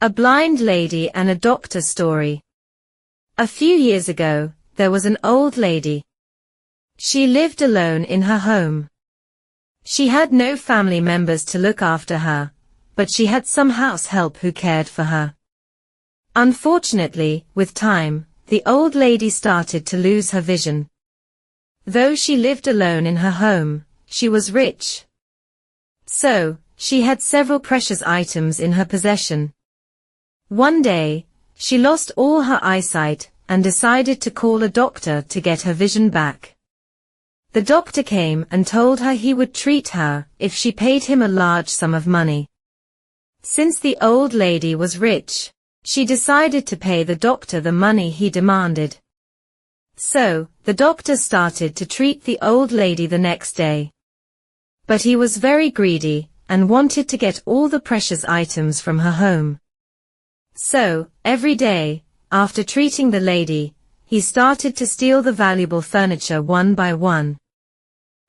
A blind lady and a doctor story. A few years ago, there was an old lady. She lived alone in her home. She had no family members to look after her, but she had some house help who cared for her. Unfortunately, with time, the old lady started to lose her vision. Though she lived alone in her home, she was rich. So, she had several precious items in her possession. One day, she lost all her eyesight and decided to call a doctor to get her vision back. The doctor came and told her he would treat her if she paid him a large sum of money. Since the old lady was rich, she decided to pay the doctor the money he demanded. So, the doctor started to treat the old lady the next day. But he was very greedy and wanted to get all the precious items from her home. So, every day, after treating the lady, he started to steal the valuable furniture one by one.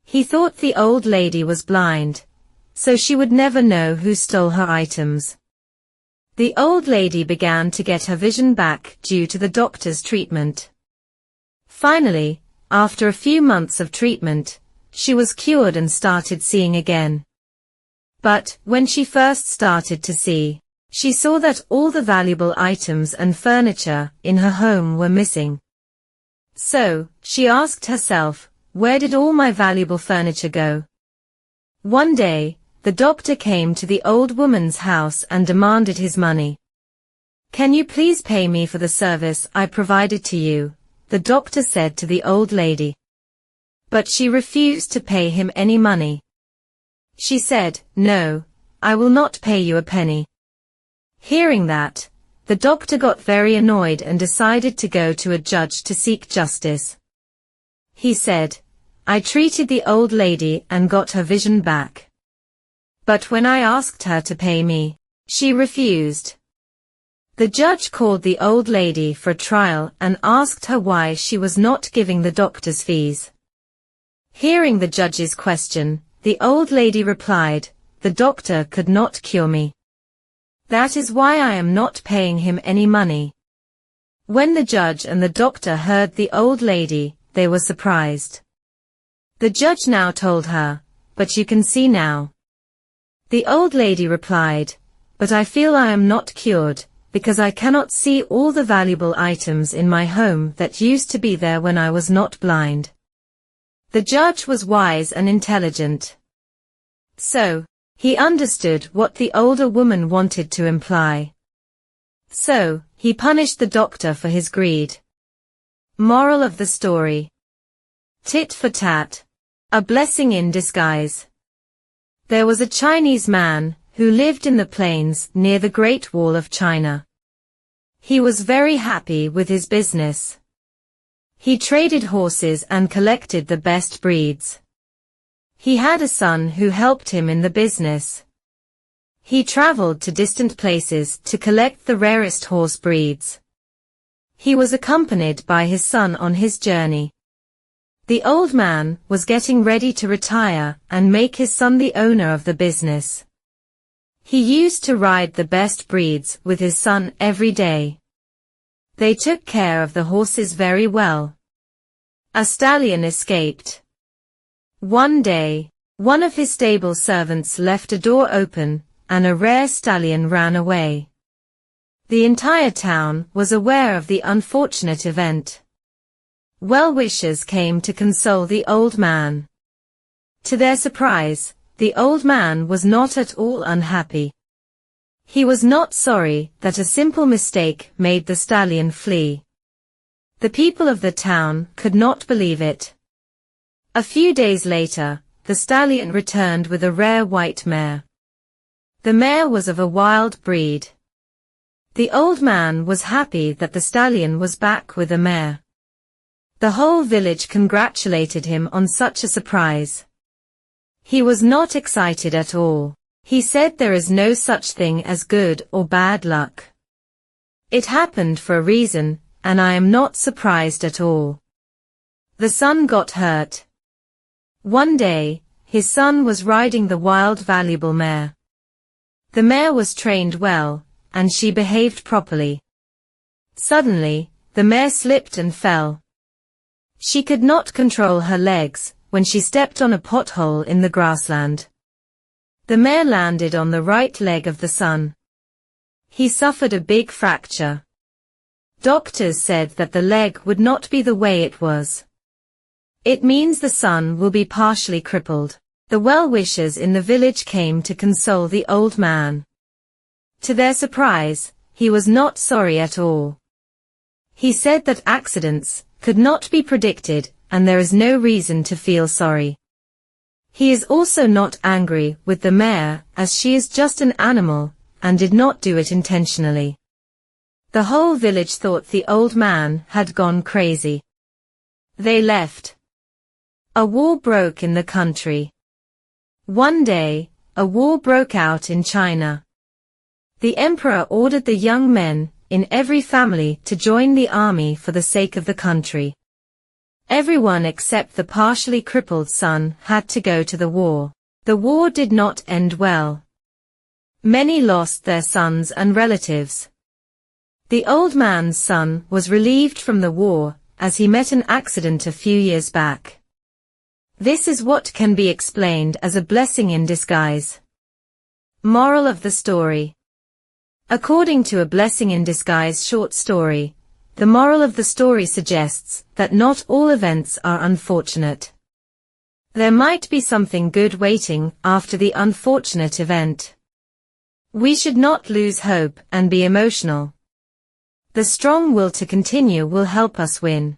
He thought the old lady was blind, so she would never know who stole her items. The old lady began to get her vision back due to the doctor's treatment. Finally, after a few months of treatment, she was cured and started seeing again. But, when she first started to see, she saw that all the valuable items and furniture in her home were missing. So, she asked herself, where did all my valuable furniture go? One day, the doctor came to the old woman's house and demanded his money. Can you please pay me for the service I provided to you? The doctor said to the old lady. But she refused to pay him any money. She said, no, I will not pay you a penny. Hearing that, the doctor got very annoyed and decided to go to a judge to seek justice. He said, I treated the old lady and got her vision back. But when I asked her to pay me, she refused. The judge called the old lady for a trial and asked her why she was not giving the doctor's fees. Hearing the judge's question, the old lady replied, the doctor could not cure me. That is why I am not paying him any money. When the judge and the doctor heard the old lady, they were surprised. The judge now told her, but you can see now. The old lady replied, but I feel I am not cured, because I cannot see all the valuable items in my home that used to be there when I was not blind. The judge was wise and intelligent. So, he understood what the older woman wanted to imply. So, he punished the doctor for his greed. Moral of the story. Tit for tat. A blessing in disguise. There was a Chinese man who lived in the plains near the Great Wall of China. He was very happy with his business. He traded horses and collected the best breeds. He had a son who helped him in the business. He traveled to distant places to collect the rarest horse breeds. He was accompanied by his son on his journey. The old man was getting ready to retire and make his son the owner of the business. He used to ride the best breeds with his son every day. They took care of the horses very well. A stallion escaped. One day, one of his stable servants left a door open, and a rare stallion ran away. The entire town was aware of the unfortunate event. Well-wishers came to console the old man. To their surprise, the old man was not at all unhappy. He was not sorry that a simple mistake made the stallion flee. The people of the town could not believe it. A few days later, the stallion returned with a rare white mare. The mare was of a wild breed. The old man was happy that the stallion was back with the mare. The whole village congratulated him on such a surprise. He was not excited at all. He said there is no such thing as good or bad luck. It happened for a reason, and I am not surprised at all. The son got hurt. One day, his son was riding the wild valuable mare. The mare was trained well, and she behaved properly. Suddenly, the mare slipped and fell. She could not control her legs when she stepped on a pothole in the grassland. The mare landed on the right leg of the son. He suffered a big fracture. Doctors said that the leg would not be the way it was. It means the son will be partially crippled. The well-wishers in the village came to console the old man. To their surprise, he was not sorry at all. He said that accidents could not be predicted and there is no reason to feel sorry. He is also not angry with the mare as she is just an animal and did not do it intentionally. The whole village thought the old man had gone crazy. They left. A war broke in the country. One day, a war broke out in China. The emperor ordered the young men in every family to join the army for the sake of the country. Everyone except the partially crippled son had to go to the war. The war did not end well. Many lost their sons and relatives. The old man's son was relieved from the war as he met an accident a few years back. This is what can be explained as a blessing in disguise. Moral of the story. According to a blessing in disguise short story, the moral of the story suggests that not all events are unfortunate. There might be something good waiting after the unfortunate event. We should not lose hope and be emotional. The strong will to continue will help us win.